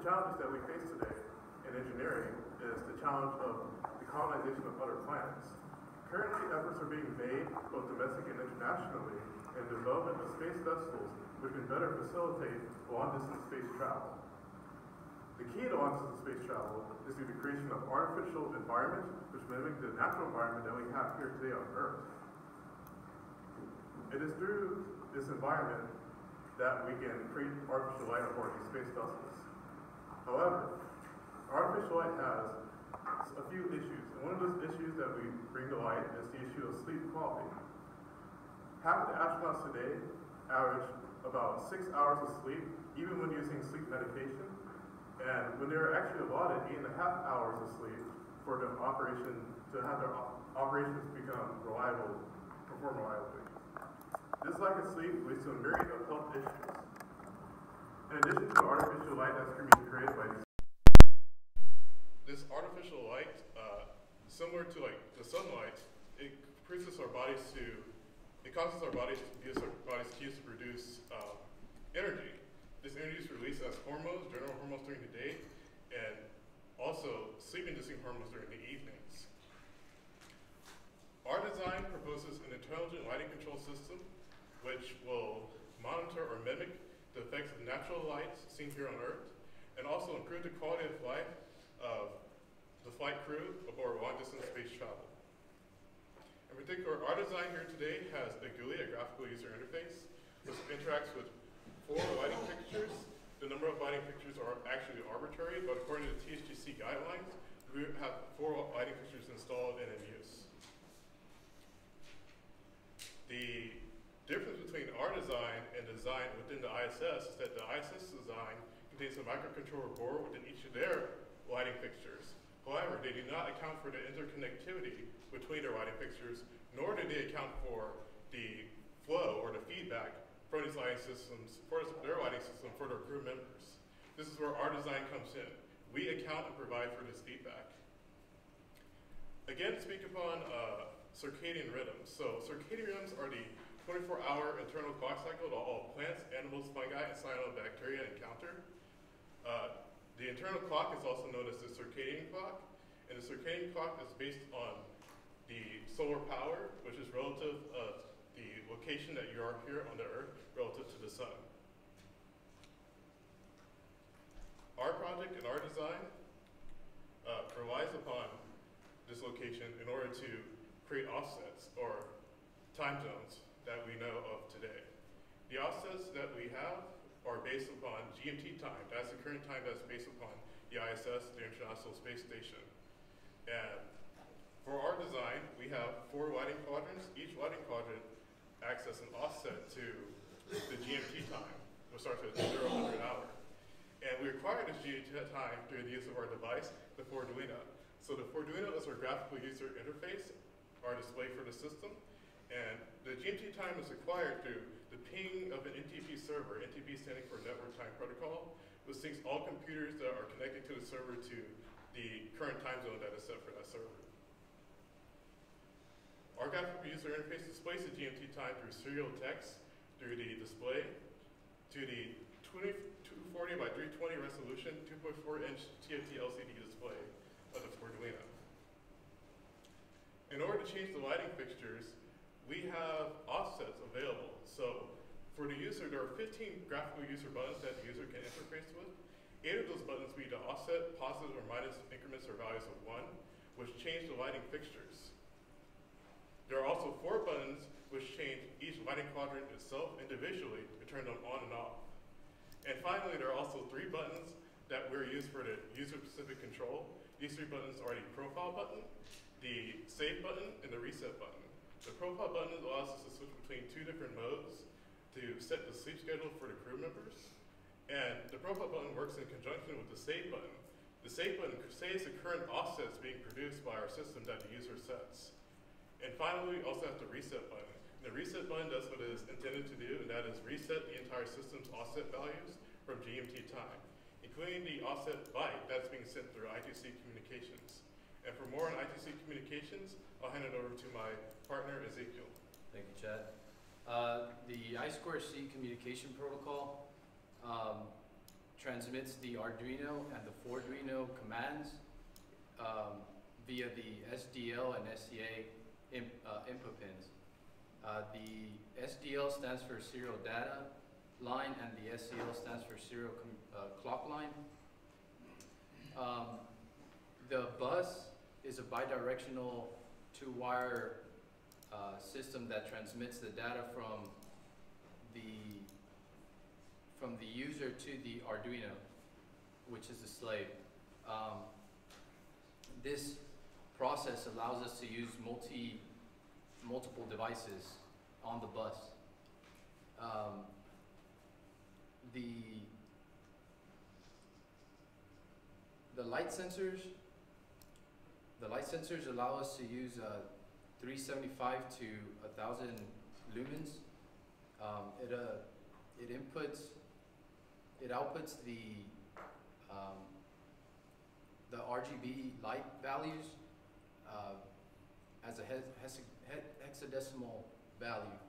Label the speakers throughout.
Speaker 1: challenges that we face today in engineering is the challenge of the colonization of other planets. Currently, efforts are being made, both domestic and internationally, in the development of space vessels which can better facilitate long-distance space travel. The key to long-distance space travel is through the creation of artificial environments which mimic the natural environment that we have here today on Earth. It is through this environment that we can create artificial light on board these space vessels. However, artificial light has a few issues, and one of those issues that we bring to light is the issue of sleep quality. Half of the astronauts today average about 6 hours of sleep, even when using sleep medication, and when they're actually allotted 8.5 hours of sleep for the operation to have their operations become reliable, perform reliably. This lack of sleep leads to a myriad of health issues. In addition to the artificial light that's being created by this artificial light, similar to like the sunlight, it causes our bodies to use to produce energy. This energy is released as hormones, general hormones during the day, and also sleep-inducing hormones during the evenings. Our design proposes an intelligent lighting control system which will monitor or mimic the effects of natural light seen here on Earth, and also improve the quality of life of the flight crew aboard long-distance space travel. In particular, our design here today has a GUI, a graphical user interface, which interacts with 4 lighting fixtures. The number of lighting fixtures are actually arbitrary, but according to the Tsgc guidelines, we have 4 lighting fixtures installed and in use. The difference between our design and design within the ISS is that the ISS design contains a microcontroller board within each of their lighting fixtures. However, they do not account for the interconnectivity between their lighting fixtures, nor do they account for the flow or the feedback from these lighting systems, for their lighting system for their crew members. This is where our design comes in. We account and provide for this feedback. Again, to speak upon circadian rhythms. So circadian rhythms are the 24-hour internal clock cycle that all plants, animals, fungi, and cyanobacteria encounter. The internal clock is also known as the circadian clock, and the circadian clock is based on the solar power, which is relative of the location that you are here on the Earth relative to the sun. Our project and our design relies upon this location in order to create offsets or time zones that we know of today. The offsets that we have are based upon GMT time. That's the current time that's based upon the ISS, the International Space Station. And for our design, we have 4 lighting quadrants. Each lighting quadrant acts as an offset to the GMT time, which starts at 0-100 hour. And we acquire this GMT time through the use of our device, the Arduino. So the Arduino is our graphical user interface, our display for the system. And the GMT time is acquired through the ping of an NTP server, NTP standing for Network Time Protocol, which syncs all computers that are connected to the server to the current time zone that is set for that server. Our graphical user interface displays the GMT time through serial text, through the display, to the 240 by 320 resolution, 2.4-inch TFT LCD display of the Arduino. In order to change the lighting fixtures, we have offsets available. So for the user, there are 15 graphical user buttons that the user can interface with. 8 of those buttons will be to offset positive or minus increments or values of 1, which change the lighting fixtures. There are also 4 buttons which change each lighting quadrant itself individually to turn them on and off. And finally, there are also 3 buttons that we're used for the user-specific control. These 3 buttons are the profile button, the save button, and the reset button. The profile button allows us to switch between 2 different modes to set the sleep schedule for the crew members. And the profile button works in conjunction with the save button. The save button saves the current offsets being produced by our system that the user sets. And finally, we also have the reset button. The reset button does what it is intended to do, and that is reset the entire system's offset values from GMT time, including the offset byte that's being sent through I2C communications. And for more on I2C communications, I'll hand it over to my partner, Ezekiel.
Speaker 2: Thank you, Chad. The I2C communication protocol transmits the Arduino and the Arduino commands via the SDL and SCA input pins. The SDL stands for serial data line, and the SCL stands for serial clock line. The bus is a bidirectional two-wire system that transmits the data from the user to the Arduino, which is the slave. This process allows us to use multiple devices on the bus. The light sensors allow us to use 375 to 1,000 lumens. It outputs the RGB light values as a hexadecimal value,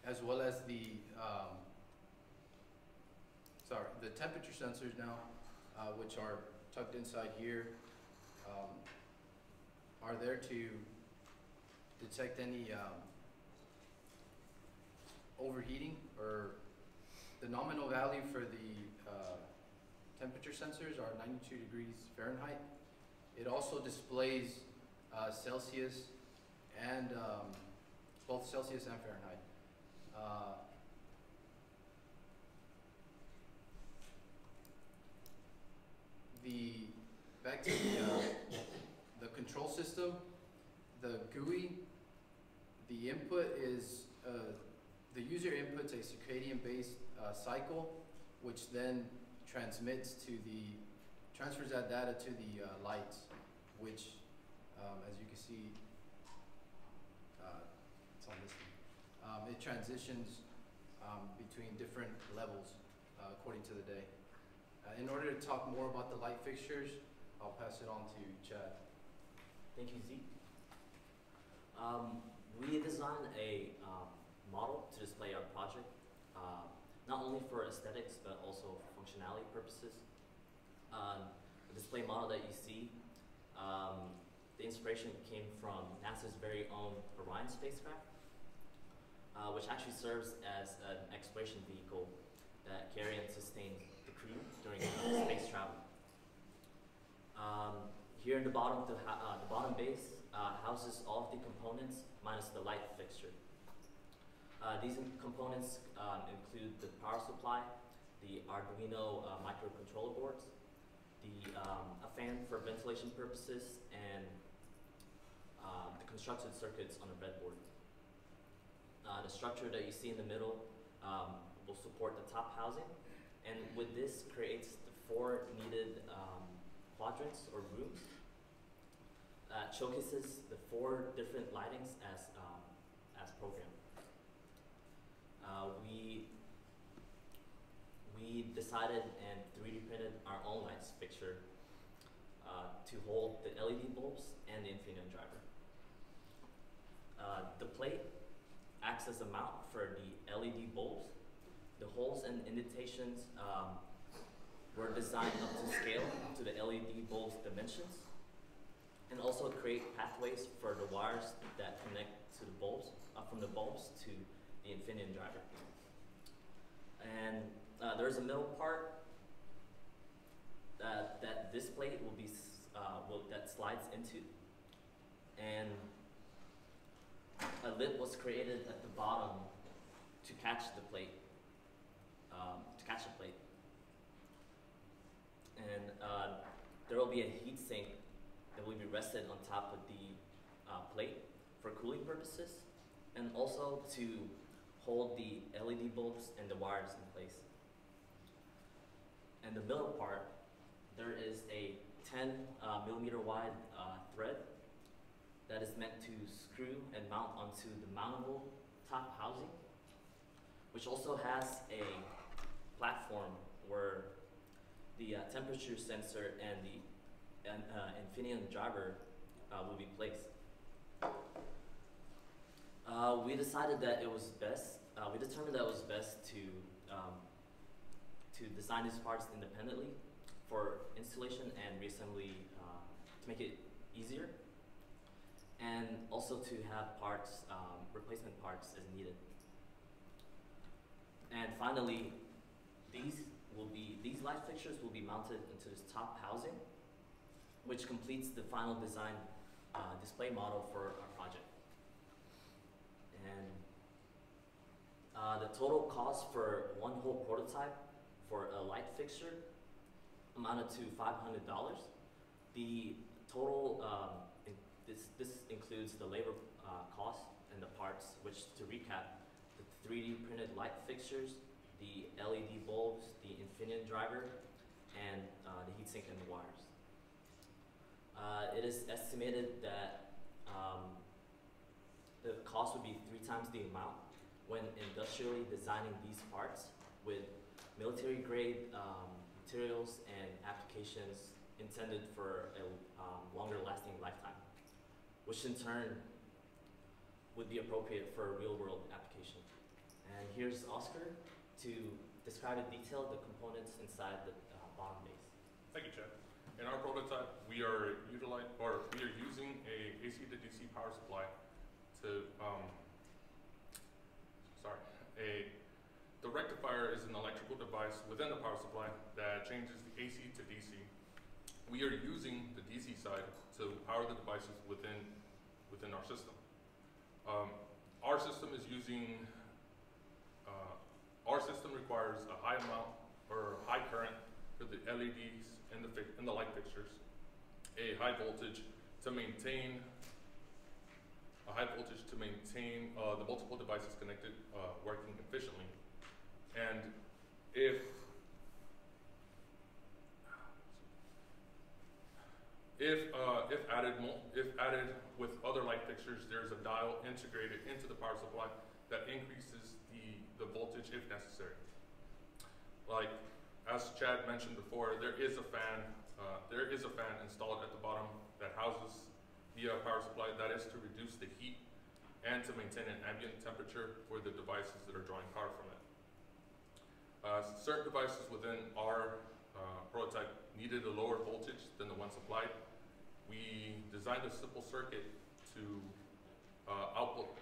Speaker 2: as well as the temperature sensors now, which are tucked inside here, are there to detect any overheating, or the nominal value for the temperature sensors are 92 degrees Fahrenheit. It also displays Celsius and both Celsius and Fahrenheit. Back to the control system, the GUI, the input is, the user inputs a circadian-based cycle, which then transfers that data to the lights, which, as you can see, it's on this one. It transitions between different levels according to the day. In order to talk more about the light fixtures, I'll pass it on to Chad.
Speaker 3: Thank you, Z. We designed a model to display our project, not only for aesthetics, but also for functionality purposes. The display model that you see, the inspiration came from NASA's very own Orion spacecraft, which actually serves as an exploration vehicle that carry and sustain the crew during space travel. Here in the bottom, the bottom base houses all of the components minus the light fixture. These components include the power supply, the Arduino microcontroller boards, a fan for ventilation purposes, and the constructed circuits on the breadboard. The structure that you see in the middle will support the top housing, and with this creates the 4 needed quadrants or rooms. Showcases the 4 different lightings as programmed. We decided and 3D printed our own lights fixture to hold the LED bulbs and the Infineon driver. The plate acts as a mount for the LED bulbs. The holes and indentations were designed up to scale to the LED bulb's dimensions, and also create pathways for the wires that connect to the bulbs, from the bulbs to the Infineon driver. And there's a middle part that this plate will be that slides into, and a lid was created at the bottom to catch the plate. And there will be a heat sink that will be rested on top of the plate for cooling purposes, and also to hold the LED bulbs and the wires in place. And the middle part, there is a 10 millimeter wide thread that is meant to screw and mount onto the mountable top housing, which also has a platform where the temperature sensor and the Infineon driver will be placed. We decided that it was best, we determined that it was best to to design these parts independently for installation and reassembly to make it easier, and also to have parts, replacement parts as needed. And finally, these light fixtures will be mounted into this top housing, which completes the final design display model for our project. And the total cost for one whole prototype for a light fixture amounted to $500. The total, this includes the labor cost and the parts, which, to recap, the 3D printed light fixtures, the LED bulbs, the Infineon driver, and the heatsink and the wires. It is estimated that the cost would be 3 times the amount when industrially designing these parts with military-grade materials and applications intended for a longer-lasting lifetime, which in turn would be appropriate for a real-world application. And here's Oscar to describe in detail the components inside the bottom base.
Speaker 4: Thank you, Chad. In our prototype, we are using a AC to DC power supply to the rectifier is an electrical device within the power supply that changes the AC to DC. We are using the DC side to power the devices within our system. Our system is using our system requires a high amount or high current for the LEDs and the light fixtures, a high voltage to maintain the multiple devices connected working efficiently. And if added with other light fixtures, there's a dial integrated into the power supply that increases the voltage if necessary. Like, as Chad mentioned before, there is a fan installed at the bottom that houses the power supply. That is to reduce the heat and to maintain an ambient temperature for the devices that are drawing power from it. Certain devices within our prototype needed a lower voltage than the one supplied. We designed a simple circuit to output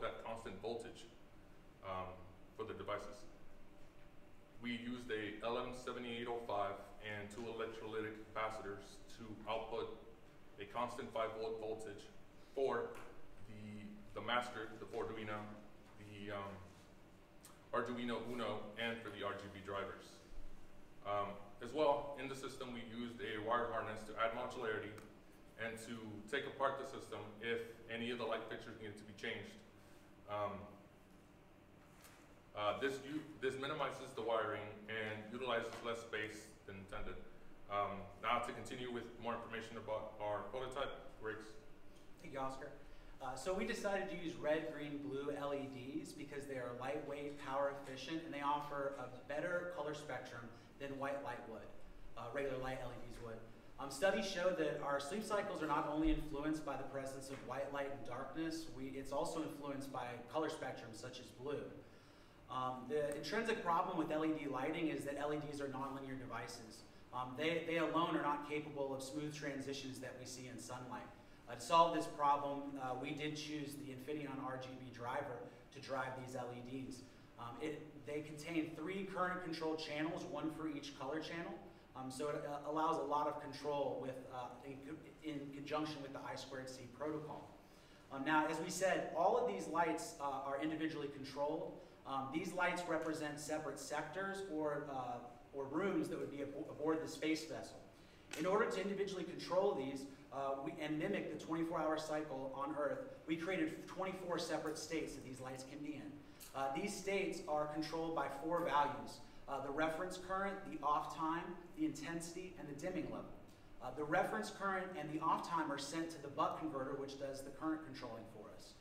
Speaker 4: that constant voltage for the devices. We used a LM7805 and 2 electrolytic capacitors to output a constant 5-volt voltage for the master, the Arduino, the Arduino Uno, and for the RGB drivers. As well, in the system, we used a wired harness to add modularity and to take apart the system if any of the light fixtures needed to be changed. This minimizes the wiring and utilizes less space than intended. Now to continue with more information about our prototype, Riggs.
Speaker 5: Thank you, Oscar. So we decided to use red, green, blue LEDs because they are lightweight, power efficient, and they offer a better color spectrum than white light would, regular light LEDs would. Studies show that our sleep cycles are not only influenced by the presence of white light and darkness, it's also influenced by color spectrums such as blue. The intrinsic problem with LED lighting is that LEDs are nonlinear devices. They alone are not capable of smooth transitions that we see in sunlight. To solve this problem, we did choose the Infineon RGB driver to drive these LEDs. They contain 3 current control channels, 1 for each color channel. So it allows a lot of control with, in conjunction with the I2C protocol. Now, as we said, all of these lights are individually controlled. These lights represent separate sectors or rooms that would be aboard the space vessel. In order to individually control these and mimic the 24-hour cycle on Earth, we created 24 separate states that these lights can be in. These states are controlled by 4 values: the reference current, the off time, the intensity, and the dimming level. The reference current and the off time are sent to the buck converter, which does the current controlling for us.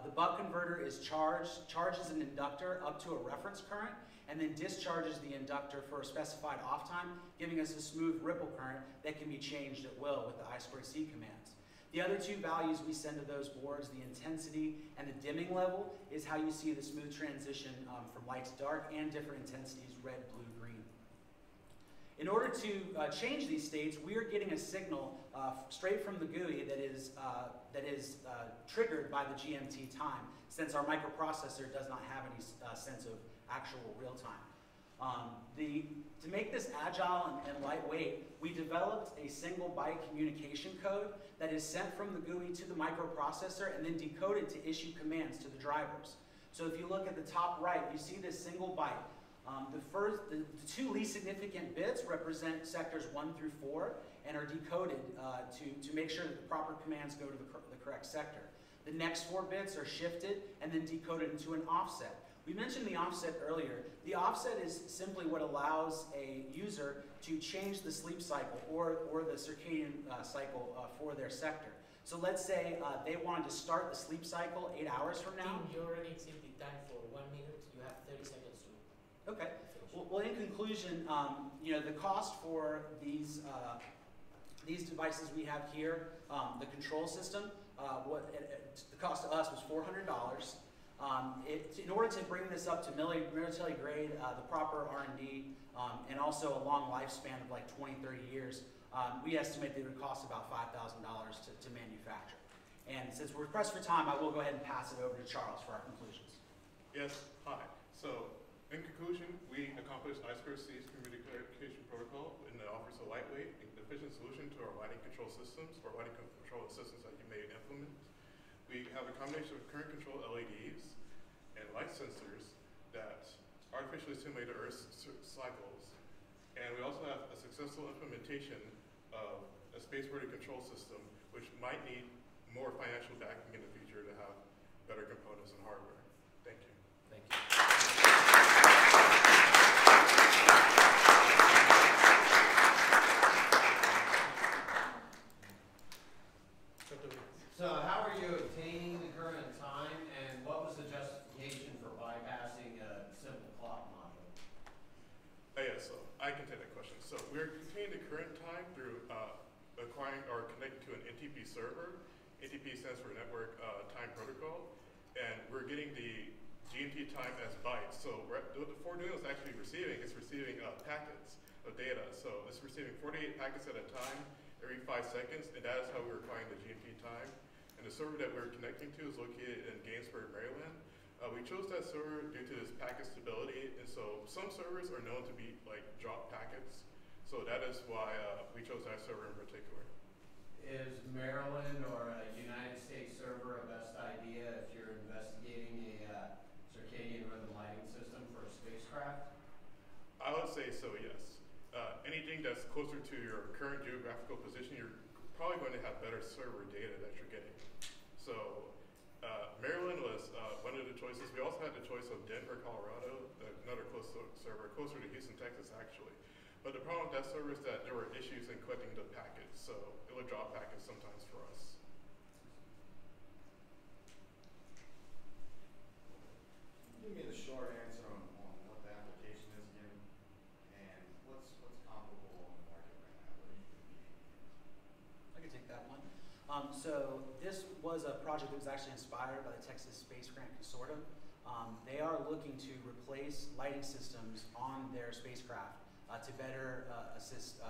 Speaker 5: The buck converter is charges an inductor up to a reference current, and then discharges the inductor for a specified off time, giving us a smooth ripple current that can be changed at will with the I2C commands. The other two values we send to those boards, the intensity and the dimming level, is how you see the smooth transition from light to dark and different intensities, red, blue, green. In order to change these states, we are getting a signal straight from the GUI that is triggered by the GMT time, since our microprocessor does not have any sense of actual real time. To make this agile and lightweight, we developed a single byte communication code that is sent from the GUI to the microprocessor and then decoded to issue commands to the drivers. So if you look at the top right, you see this single byte. The two least significant bits represent sectors 1 through 4 and are decoded to make sure that the proper commands go to the correct sector. The next 4 bits are shifted and then decoded into an offset. We mentioned the offset earlier. The offset is simply what allows a user to change the sleep cycle or the circadian cycle for their sector. So let's say they wanted to start the sleep cycle 8 hours from now.
Speaker 6: Tim, you already exceeded the time for 1 minute. You have 30 seconds to
Speaker 5: Okay.
Speaker 6: finish.
Speaker 5: Well, in conclusion, the cost for these devices we have here, the control system, the cost to us was $400. In order to bring this up to military grade, the proper R&D, and also a long lifespan of like 20, 30 years, we estimate that it would cost about $5,000 to manufacture. And since we're pressed for time, I will go ahead and pass it over to Charles for our conclusions.
Speaker 1: Yes, hi. So, in conclusion, we accomplished I2C's communication protocol, and it offers a lightweight and efficient solution to our lighting control systems, or lighting control systems that you may implement. We have a combination of current control LEDs and light sensors that artificially simulate the Earth's cycles. And we also have a successful implementation of a space-ready control system, which might need more financial backing in the future to have better components and hardware. Thank you.
Speaker 2: Thank you.
Speaker 7: So how are you obtaining the current time, and what was the justification for bypassing a simple clock module?
Speaker 1: Yeah, so I can take that question. So we're obtaining the current time through acquiring or connecting to an NTP server. NTP stands for Network Time Protocol, and we're getting the GMT time as bytes. So what the Arduino is actually receiving is receiving packets of data. So it's receiving 48 packets at a time every 5 seconds, and that is how we're acquiring the GMT time. And the server that we're connecting to is located in Gainesburg, Maryland. We chose that server due to its packet stability, and so some servers are known to be like drop packets. So that is why we chose that server in particular.
Speaker 7: Is Maryland or a United States server a best idea if you're investigating a circadian rhythm lighting system for a spacecraft?
Speaker 1: I would say so, yes. Anything that's closer to your current geographical position, you're probably going to have better server data that you're getting. So Maryland was one of the choices. We also had the choice of Denver, Colorado, another close server, closer to Houston, Texas, actually. But the problem with that server is that there were issues in collecting the packets, so it would drop packets sometimes for us.
Speaker 8: Give me the short answer on what the application is again, and what's comparable on the market right now. What are you competing against?
Speaker 5: I can take that one. So this was a project that was actually inspired by the Texas Space Grant Consortium. They are looking to replace lighting systems on their spacecraft to better assist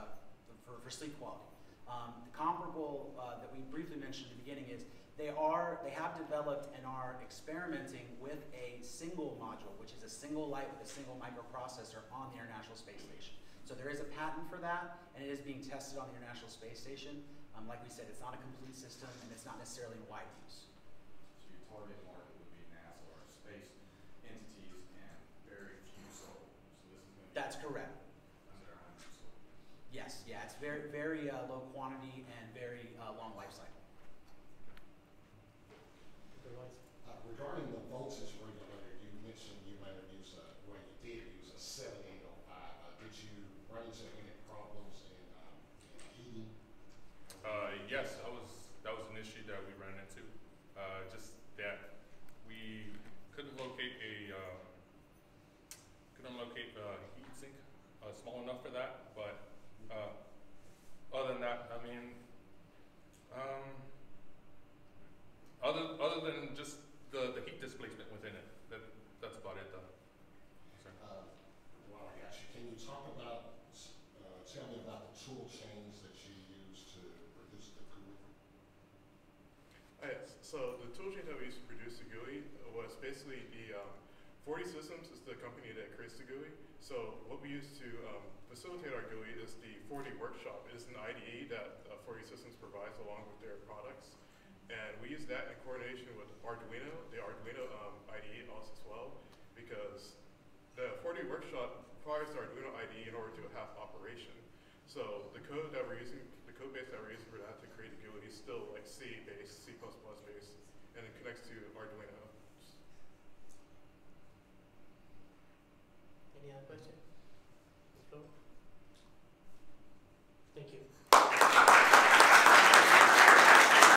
Speaker 5: for sleep quality. The comparable that we briefly mentioned at the beginning is they have developed and are experimenting with a single module, which is a single light with a single microprocessor on the International Space Station. So there is a patent for that, and it is being tested on the International Space Station. Like we said, it's not a complete system, and it's not necessarily in wide use.
Speaker 8: So your target market would be NASA or space entities and very few solar. So this is going to
Speaker 5: That's correct.
Speaker 8: under 100 solar.
Speaker 5: Yes, yeah, it's very, very low quantity and very long life cycle.
Speaker 9: Regarding the voltage regulator, you mentioned you might have used you did use a 7805. Did you run into any problems in heating?
Speaker 4: Yes, that was an issue that we ran into. Just that we couldn't locate a heat sink small enough for that. But other than that, I mean, Other than just the heat displacement within it, that's about it though. Sorry.
Speaker 9: Wow, actually, can you talk about, tell me about the tool chains that you use to produce the GUI?
Speaker 1: Yes, so the tool chain that we used to produce the GUI was basically the 40 Systems is the company that creates the GUI. So what we use to facilitate our GUI is the 40 Workshop. It is an IDE that 40 Systems provides along with their products. And we use that in coordination with Arduino, the Arduino IDE also as well, because the 40 Workshop requires the Arduino IDE in order to have operation. So the code that we're using, the code base that we're using for that to create the GUI is still like C based, C++ based, and it connects to Arduino.
Speaker 6: Any other questions? Thank you.